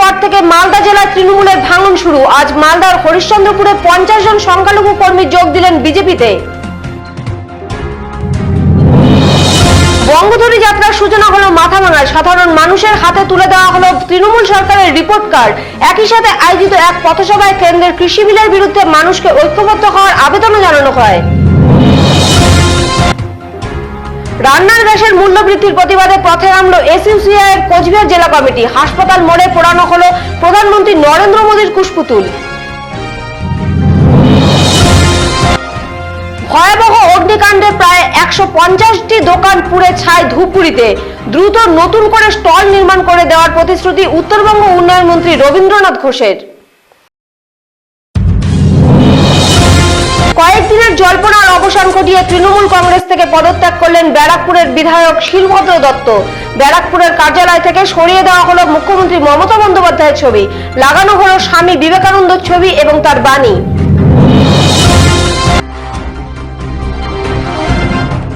পর থেকে মালদা জেলায় তৃণমূলের ভাঙন শুরু। আজ মালদার হরিশ্চন্দ্রপুরে 50 জন সংখ্যালঘু কর্মী যোগ দিলেন বিজেপিতে। বঙ্গধরী যাত্রার সূচনা হলো মাথাভাঙায়। সাধারণ মানুষের হাতে তুলে দেওয়া হলো তৃণমূল সরকারের রিপোর্ট কার্ড। একই সাথে আয়োজিত এক পথসভায় কেন্দ্রের কৃষি বিলের বিরুদ্ধে মানুষকে ঐক্যবদ্ধ হওয়ার আবেদনও জানানো হয়। রান্নার গ্যাসের মূল্য বৃদ্ধির প্রতিবাদে পথে নামল এসইউসিআই এর কোচবিহার জেলা কমিটি। হাসপাতাল মোড়ে পোড়ানো হলো প্রধানমন্ত্রী নরেন্দ্র মোদীর কুশপুতুল। ভয়াবহ অগ্নিকাণ্ডে প্রায় 150টি দোকান পুড়ে ছাই ধূপগুড়িতে। দ্রুত নতুন করে স্টল নির্মাণ করে দেওয়ার প্রতিশ্রুতি উত্তরবঙ্গ উন্নয়ন মন্ত্রী রবীন্দ্রনাথ ঘোষের। কয়েকদিনের জল্পনার অবসান ঘটিয়ে তৃণমূল কংগ্রেস থেকে পদত্যাগ করলেন ব্যারাকপুরের বিধায়ক শিলভদ্র দত্ত। ব্যারাকপুরের কার্যালয় থেকে সরিয়ে দেওয়া হলো মুখ্যমন্ত্রী মমতা বন্দ্যোপাধ্যায়ের ছবি, লাগানো হলো স্বামী বিবেকানন্দের ছবি এবং তার বাণী।